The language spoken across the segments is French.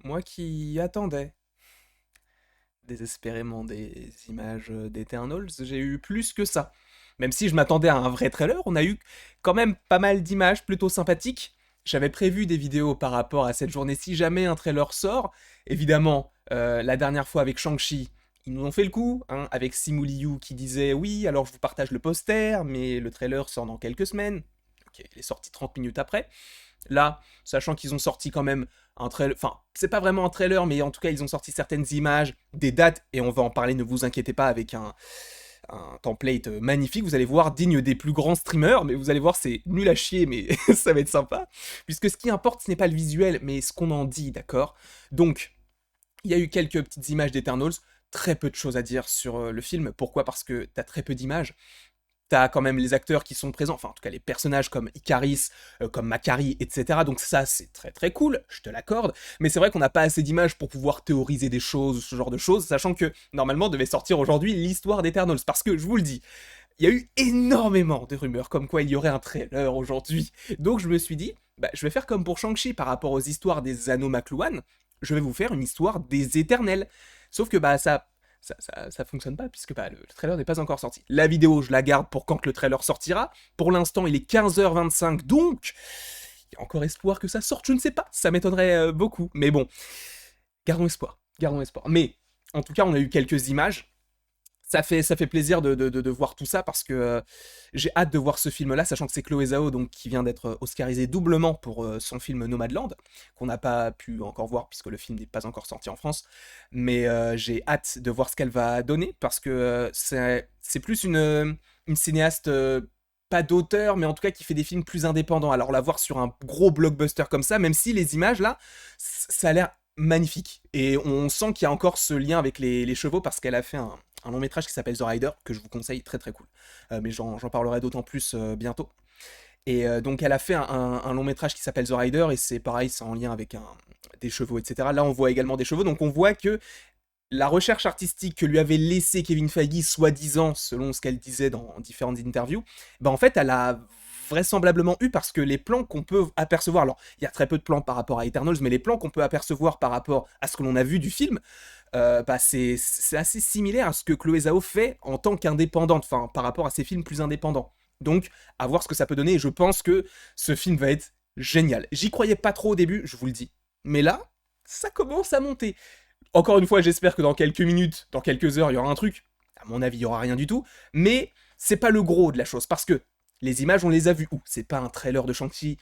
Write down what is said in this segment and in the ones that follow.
moi qui attendais désespérément des images d'Eternals, j'ai eu plus que ça. Même si je m'attendais à un vrai trailer, on a eu quand même pas mal d'images plutôt sympathiques. J'avais prévu des vidéos par rapport à cette journée si jamais un trailer sort. Évidemment, la dernière fois avec Shang-Chi, ils nous ont fait le coup, hein, avec Simu Liu qui disait oui, alors je vous partage le poster, mais le trailer sort dans quelques semaines. Ok, il est sorti 30 minutes après. Là, sachant qu'ils ont sorti quand même un trailer, enfin, c'est pas vraiment un trailer, mais en tout cas, ils ont sorti certaines images, des dates, et on va en parler, ne vous inquiétez pas, avec un template magnifique, vous allez voir, digne des plus grands streamers, mais vous allez voir, c'est nul à chier, mais ça va être sympa, puisque ce qui importe, ce n'est pas le visuel, mais ce qu'on en dit, d'accord. Donc, il y a eu quelques petites images d'Eternals, très peu de choses à dire sur le film. Pourquoi? Parce que t'as très peu d'images, t'as quand même les acteurs qui sont présents, enfin en tout cas les personnages comme Icaris, comme Makari, etc. Donc ça c'est très très cool, je te l'accorde, mais c'est vrai qu'on n'a pas assez d'images pour pouvoir théoriser des choses, ce genre de choses, sachant que normalement devait sortir aujourd'hui l'histoire d'Eternals, parce que je vous le dis, il y a eu énormément de rumeurs comme quoi il y aurait un trailer aujourd'hui. Donc je me suis dit, bah, je vais faire comme pour Shang-Chi par rapport aux histoires des anneaux McLuhan, je vais vous faire une histoire des éternels. Sauf que bah ça fonctionne pas puisque bah, le trailer n'est pas encore sorti. La vidéo, je la garde pour quand le trailer sortira. Pour l'instant, il est 15h25, donc il y a encore espoir que ça sorte, je ne sais pas. Ça m'étonnerait beaucoup. Mais bon, gardons espoir. Gardons espoir. Mais en tout cas, on a eu quelques images. Ça fait plaisir de voir tout ça parce que j'ai hâte de voir ce film-là, sachant que c'est Chloé Zhao donc, qui vient d'être oscarisée doublement pour son film Nomadland, qu'on n'a pas pu encore voir puisque le film n'est pas encore sorti en France. Mais j'ai hâte de voir ce qu'elle va donner parce que c'est plus une cinéaste, pas d'auteur, mais en tout cas qui fait des films plus indépendants. Alors la voir sur un gros blockbuster comme ça, même si les images là, ça a l'air magnifique. Et on sent qu'il y a encore ce lien avec les chevaux parce qu'elle a fait un long métrage qui s'appelle The Rider, que je vous conseille, très très cool. Mais j'en parlerai d'autant plus bientôt. Et donc elle a fait un long métrage qui s'appelle The Rider, et c'est pareil, c'est en lien avec des chevaux, etc. Là on voit également des chevaux, donc on voit que la recherche artistique que lui avait laissé Kevin Feige, soi-disant, selon ce qu'elle disait dans différentes interviews, ben en fait elle a vraisemblablement eu parce que les plans qu'on peut apercevoir, alors il y a très peu de plans par rapport à Eternals, mais les plans qu'on peut apercevoir par rapport à ce que l'on a vu du film, bah c'est assez similaire à ce que Chloé Zhao fait en tant qu'indépendante, enfin par rapport à ses films plus indépendants. Donc, à voir ce que ça peut donner, et je pense que ce film va être génial. J'y croyais pas trop au début, je vous le dis. Mais là, ça commence à monter. Encore une fois, j'espère que dans quelques minutes, dans quelques heures, il y aura un truc. À mon avis, il y aura rien du tout. Mais c'est pas le gros de la chose, parce que les images, on les a vues où? C'est pas un trailer de Shang-Chi.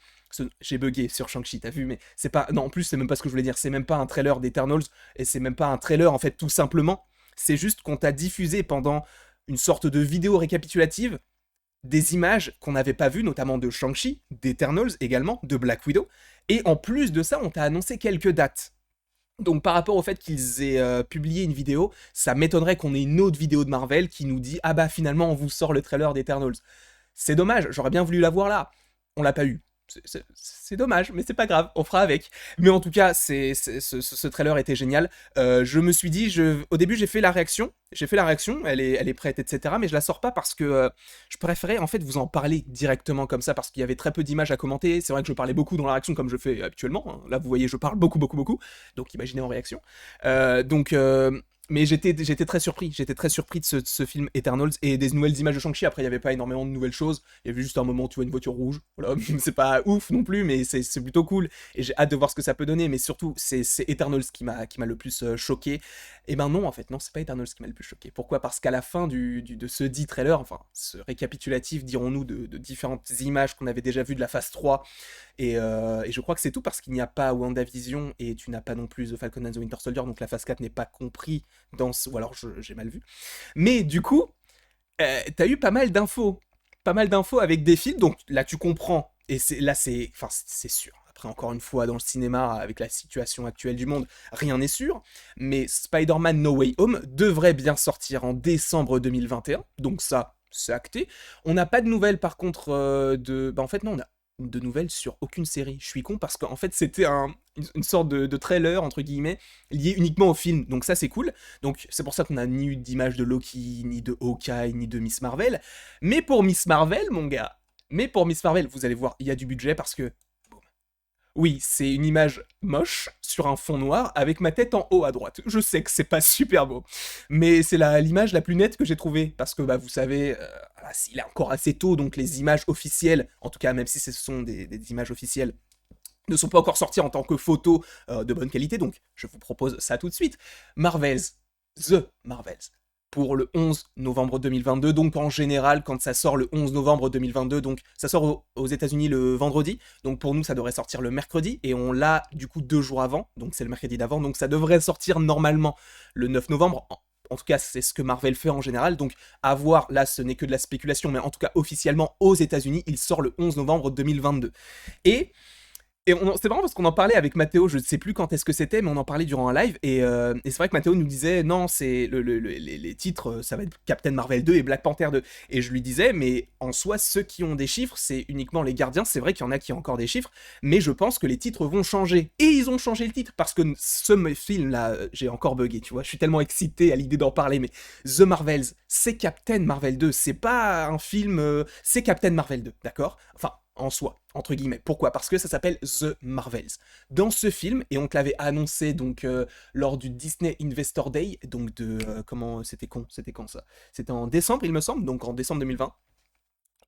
J'ai bugué sur Shang-Chi, t'as vu, mais c'est pas. Non, en plus, c'est même pas ce que je voulais dire. C'est même pas un trailer d'Eternals, et c'est même pas un trailer, en fait, tout simplement. C'est juste qu'on t'a diffusé pendant une sorte de vidéo récapitulative des images qu'on n'avait pas vues, notamment de Shang-Chi, d'Eternals également, de Black Widow. Et en plus de ça, on t'a annoncé quelques dates. Donc par rapport au fait qu'ils aient publié une vidéo, ça m'étonnerait qu'on ait une autre vidéo de Marvel qui nous dit ah bah finalement on vous sort le trailer d'Eternals. C'est dommage, j'aurais bien voulu la voir là. On l'a pas eu. C'est dommage, mais c'est pas grave, on fera avec. Mais en tout cas, ce trailer était génial. Je me suis dit, au début j'ai fait la réaction, elle est prête, etc. Mais je la sors pas parce que je préférais en fait vous en parler directement comme ça, parce qu'il y avait très peu d'images à commenter. C'est vrai que je parlais beaucoup dans la réaction comme je fais habituellement, hein. Là vous voyez, je parle beaucoup, beaucoup, beaucoup. Donc imaginez en réaction. Donc mais j'étais très surpris de ce film Eternals et des nouvelles images de Shang-Chi. Après, il n'y avait pas énormément de nouvelles choses. Il y avait juste un moment où tu vois une voiture rouge. Voilà, c'est pas ouf non plus, mais c'est plutôt cool. Et j'ai hâte de voir ce que ça peut donner. Mais surtout, c'est Eternals qui m'a le plus choqué. Et ben non, en fait, non, c'est pas Eternals qui m'a le plus choqué. Pourquoi? Parce qu'à la fin de ce dit trailer, enfin, ce récapitulatif, dirons-nous, de différentes images qu'on avait déjà vues de la phase 3, et je crois que c'est tout parce qu'il n'y a pas WandaVision et tu n'as pas non plus The Falcon and the Winter Soldier, donc la phase 4 n'est pas compris ou alors j'ai mal vu. Mais du coup, t'as eu pas mal d'infos. Pas mal d'infos avec des films, donc là tu comprends. Et là enfin, c'est sûr. Après, encore une fois, dans le cinéma, avec la situation actuelle du monde, rien n'est sûr. Mais Spider-Man No Way Home devrait bien sortir en décembre 2021. Donc ça, c'est acté. On n'a pas de nouvelles par contre Bah en fait non, on a de nouvelles sur aucune série. Je suis con parce qu'en fait c'était une sorte de trailer, entre guillemets, lié uniquement au film. Donc ça c'est cool. Donc c'est pour ça qu'on a ni eu d'image de Loki, ni de Hawkeye, ni de Miss Marvel. Mais pour Miss Marvel, mon gars, mais pour Miss Marvel, vous allez voir, il y a du budget parce que Oui, c'est une image moche sur un fond noir avec ma tête en haut à droite. Je sais que c'est pas super beau, mais c'est l'image la plus nette que j'ai trouvée parce que bah vous savez, il est encore assez tôt donc les images officielles, en tout cas même si ce sont des images officielles, ne sont pas encore sorties en tant que photos de bonne qualité. Donc je vous propose ça tout de suite. Marvels, The Marvels, pour le 11 novembre 2022. Donc en général, quand ça sort le 11 novembre 2022, donc ça sort aux États-Unis le vendredi. Donc pour nous, ça devrait sortir le mercredi. Et on l'a du coup 2 jours avant. Donc c'est le mercredi d'avant. Donc ça devrait sortir normalement le 9 novembre. En tout cas, c'est ce que Marvel fait en général. Donc, à voir, là, ce n'est que de la spéculation, mais en tout cas, officiellement, aux États-Unis, il sort le 11 novembre 2022. Et c'est marrant parce qu'on en parlait avec Mathéo, je ne sais plus quand est-ce que c'était, mais on en parlait durant un live, et c'est vrai que Mathéo nous disait, non, c'est les titres, ça va être Captain Marvel 2 et Black Panther 2. Et je lui disais, mais en soi, ceux qui ont des chiffres, c'est uniquement les Gardiens, c'est vrai qu'il y en a qui ont encore des chiffres, mais je pense que les titres vont changer. Et ils ont changé le titre, parce que ce film-là, j'ai encore bugué, tu vois, je suis tellement excité à l'idée d'en parler, mais The Marvels, c'est Captain Marvel 2, c'est pas un film, c'est Captain Marvel 2, d'accord? Enfin, en soi, entre guillemets. Pourquoi? Parce que ça s'appelle The Marvels. Dans ce film, et on te l'avait annoncé donc lors du Disney Investor Day, donc comment c'était quand ça? C'était en décembre, il me semble, donc en décembre 2020.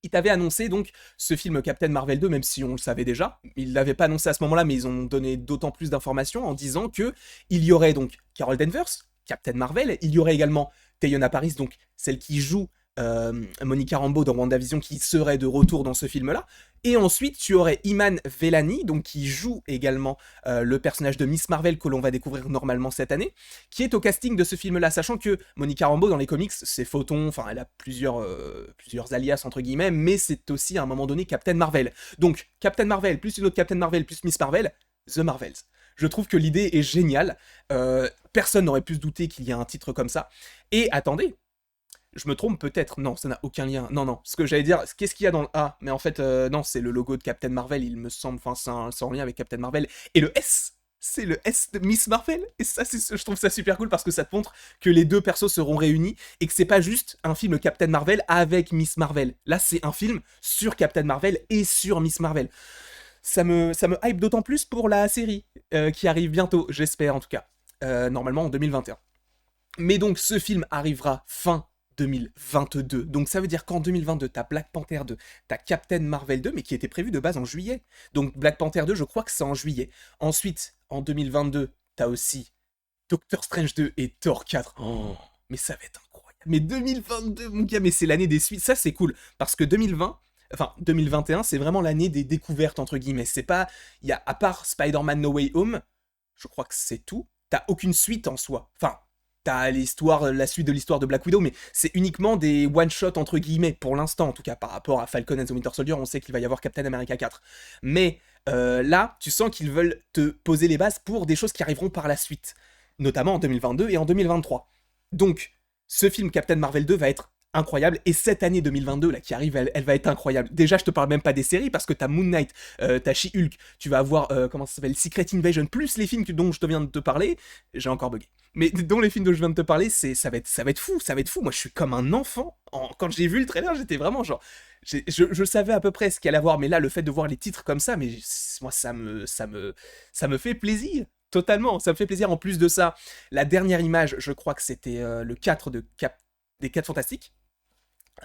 Il t'avait annoncé donc ce film Captain Marvel 2, même si on le savait déjà. Ils l'avaient pas annoncé à ce moment-là, mais ils ont donné d'autant plus d'informations en disant que il y aurait donc Carol Danvers, Captain Marvel, il y aurait également Teyonah Parris, donc celle qui joue Monica Rambeau dans WandaVision, qui serait de retour dans ce film-là. Et ensuite, tu aurais Iman Vellani, donc qui joue également le personnage de Miss Marvel que l'on va découvrir normalement cette année, qui est au casting de ce film-là, sachant que Monica Rambeau dans les comics, c'est Photon, enfin elle a plusieurs alias entre guillemets, mais c'est aussi à un moment donné Captain Marvel. Donc Captain Marvel plus une autre Captain Marvel plus Miss Marvel, The Marvels. Je trouve que l'idée est géniale. Personne n'aurait pu se douter qu'il y a un titre comme ça. Et attendez, je me trompe peut-être, non, ça n'a aucun lien. Non, non, ce que j'allais dire, qu'est-ce qu'il y a dans le A? Mais en fait, non, c'est le logo de Captain Marvel, il me semble, enfin, c'est en lien avec Captain Marvel. Et le S, c'est le S de Miss Marvel. Et ça, je trouve ça super cool parce que ça te montre que les deux persos seront réunis et que c'est pas juste un film Captain Marvel avec Miss Marvel. Là, c'est un film sur Captain Marvel et sur Miss Marvel. Ça me hype d'autant plus pour la série qui arrive bientôt, j'espère en tout cas. Normalement en 2021. Mais donc ce film arrivera fin 2022. Donc ça veut dire qu'en 2022, t'as Black Panther 2, t'as Captain Marvel 2, mais qui était prévu de base en juillet. Donc Black Panther 2, je crois que c'est en juillet. Ensuite, en 2022, t'as aussi Doctor Strange 2 et Thor 4. Oh, mais ça va être incroyable. Mais 2022, mon gars, mais c'est l'année des suites. Ça, c'est cool. Parce que 2020, enfin 2021, c'est vraiment l'année des découvertes, entre guillemets. C'est pas. Il y a, à part Spider-Man No Way Home, je crois que c'est tout. T'as aucune suite en soi. Enfin, t'as la suite de l'histoire de Black Widow, mais c'est uniquement des one-shots entre guillemets, pour l'instant en tout cas, par rapport à Falcon and the Winter Soldier, on sait qu'il va y avoir Captain America 4. Mais là, tu sens qu'ils veulent te poser les bases pour des choses qui arriveront par la suite, notamment en 2022 et en 2023. Donc, ce film Captain Marvel 2 va être incroyable, et cette année 2022 là qui arrive, elle va être incroyable. Déjà, je te parle même pas des séries parce que t'as Moon Knight, t'as She-Hulk, tu vas avoir comment ça s'appelle, Secret Invasion, plus les films dont je te viens de te parler. J'ai encore bugué. Mais dont les films dont je viens de te parler, ça va être fou, ça va être fou. Moi, je suis comme un enfant. Quand j'ai vu le trailer, j'étais vraiment genre, je savais à peu près ce qu'il allait avoir, mais là, le fait de voir les titres comme ça, mais moi, ça me fait plaisir. Totalement, ça me fait plaisir. En plus de ça, la dernière image, je crois que c'était le 4 des 4 Fantastiques.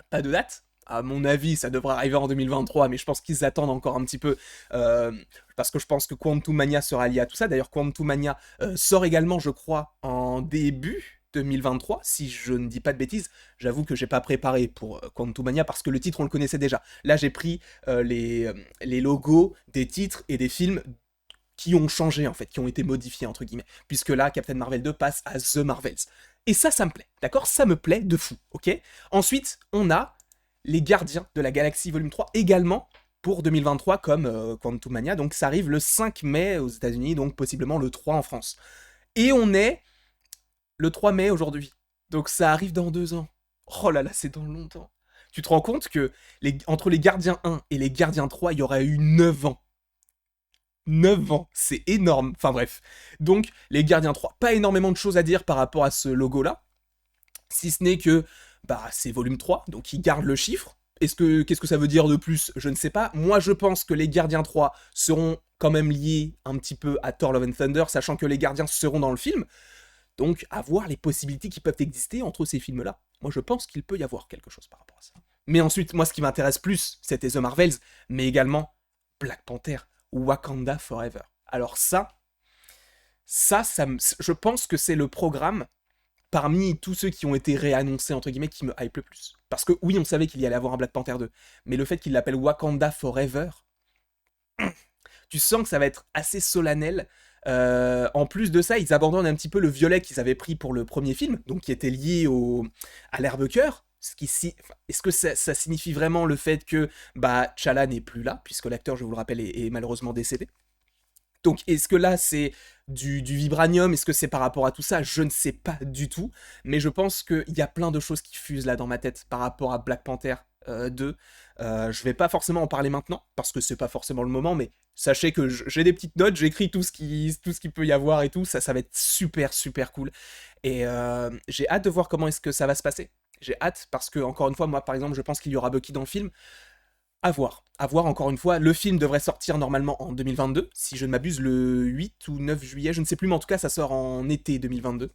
Pas de date. À mon avis, ça devrait arriver en 2023, mais je pense qu'ils attendent encore un petit peu, euh, parce que je pense que Quantum Mania sera lié à tout ça. D'ailleurs, Quantum Mania sort également, je crois, en début 2023, si je ne dis pas de bêtises. J'avoue que j'ai pas préparé pour Quantum Mania parce que le titre on le connaissait déjà. Là, j'ai pris les logos des titres et des films qui ont changé en fait, qui ont été modifiés entre guillemets, puisque là, Captain Marvel 2 passe à The Marvels. Et ça me plaît, d'accord? Ça me plaît de fou, ok? Ensuite, on a les Gardiens de la Galaxie Volume 3 également pour 2023 comme Quantum Mania, donc ça arrive le 5 mai aux États-Unis, donc possiblement le 3 en France. Et on est le 3 mai aujourd'hui, donc ça arrive dans 2 ans. Oh là là, c'est dans longtemps. Tu te rends compte que entre les Gardiens 1 et les Gardiens 3, il y aurait eu 9 ans. 9 ans, c'est énorme. Enfin bref. Donc, les Gardiens 3, pas énormément de choses à dire par rapport à ce logo-là. Si ce n'est que, bah, c'est volume 3, donc ils gardent le chiffre. Qu'est-ce que ça veut dire de plus? Je ne sais pas. Moi, je pense que les Gardiens 3 seront quand même liés un petit peu à Thor Love and Thunder, sachant que les Gardiens seront dans le film. Donc, à voir les possibilités qui peuvent exister entre ces films-là. Moi, je pense qu'il peut y avoir quelque chose par rapport à ça. Mais ensuite, moi, ce qui m'intéresse plus, c'était The Marvels, mais également Black Panther, Wakanda Forever. Alors je pense que c'est le programme parmi tous ceux qui ont été réannoncés, entre guillemets, qui me hype le plus. Parce que oui, on savait qu'il y allait avoir un Black Panther 2, mais le fait qu'il l'appelle Wakanda Forever, tu sens que ça va être assez solennel. En plus de ça, ils abandonnent un petit peu le violet qu'ils avaient pris pour le premier film, donc qui était lié à l'herbe-cœur. Est-ce que ça signifie vraiment le fait que T'Challa n'est plus là, puisque l'acteur, je vous le rappelle, est malheureusement décédé. Donc, est-ce que là, c'est du vibranium? Est-ce que c'est par rapport à tout ça? Je ne sais pas du tout. Mais je pense qu'il y a plein de choses qui fusent là dans ma tête par rapport à Black Panther 2. Je vais pas forcément en parler maintenant, parce que c'est pas forcément le moment, mais sachez que j'ai des petites notes, j'écris tout ce qui peut y avoir et tout. Ça va être super, super cool. Et j'ai hâte de voir comment est-ce que ça va se passer. J'ai hâte, parce que, encore une fois, moi, par exemple, je pense qu'il y aura Bucky dans le film. À voir. À voir, encore une fois. Le film devrait sortir normalement en 2022, si je ne m'abuse, le 8 ou 9 juillet, je ne sais plus, mais en tout cas, ça sort en été 2022.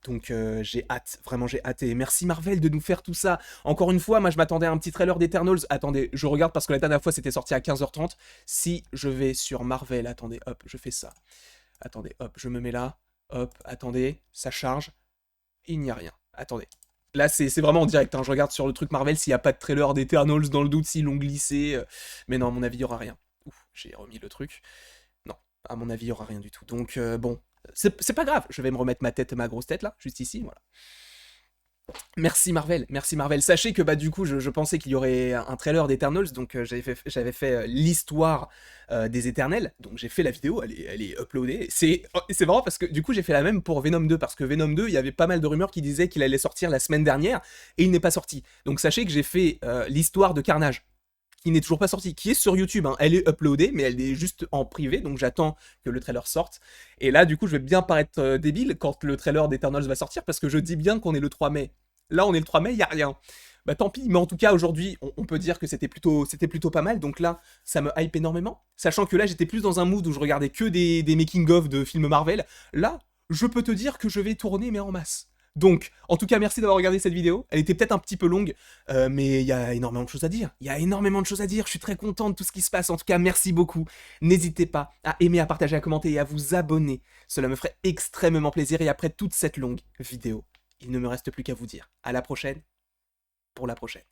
Donc j'ai hâte, vraiment j'ai hâte. Et merci Marvel de nous faire tout ça. Encore une fois, moi je m'attendais à un petit trailer d'Eternals. Attendez, je regarde parce que la dernière fois c'était sorti à 15h30. Si je vais sur Marvel, attendez, hop, je fais ça. Attendez, hop, je me mets là. Hop, attendez, ça charge. Il n'y a rien. Attendez. Là, c'est vraiment en direct, hein. Je regarde sur le truc Marvel s'il n'y a pas de trailer d'Eternals dans le doute, s'ils l'ont glissé. Mais non, à mon avis, il n'y aura rien. Ouf, j'ai remis le truc. Non, à mon avis, il n'y aura rien du tout. Donc, bon, c'est pas grave. Je vais me remettre ma grosse tête, là, juste ici, voilà. Merci Marvel, merci Marvel. Sachez que du coup je pensais qu'il y aurait un trailer d'Eternals, donc j'avais fait l'histoire des Éternels, donc j'ai fait la vidéo, elle est uploadée. C'est marrant parce que du coup j'ai fait la même pour Venom 2, parce que Venom 2, il y avait pas mal de rumeurs qui disaient qu'il allait sortir la semaine dernière, et il n'est pas sorti. Donc sachez que j'ai fait l'histoire de Carnage, qui n'est toujours pas sortie, qui est sur YouTube, hein. Elle est uploadée, mais elle est juste en privé, donc j'attends que le trailer sorte. Et là, du coup, je vais bien paraître débile quand le trailer d'Eternals va sortir, parce que je dis bien qu'on est le 3 mai. Là, on est le 3 mai, il y a rien. Bah tant pis, mais en tout cas, aujourd'hui, on peut dire que c'était plutôt pas mal, donc là, ça me hype énormément. Sachant que là, j'étais plus dans un mood où je regardais que des making-of de films Marvel. Là, je peux te dire que je vais tourner, mais en masse. Donc, en tout cas, merci d'avoir regardé cette vidéo. Elle était peut-être un petit peu longue, mais il y a énormément de choses à dire. Il y a énormément de choses à dire. Je suis très content de tout ce qui se passe. En tout cas, merci beaucoup. N'hésitez pas à aimer, à partager, à commenter et à vous abonner. Cela me ferait extrêmement plaisir. Et après toute cette longue vidéo, il ne me reste plus qu'à vous dire à la prochaine pour la prochaine.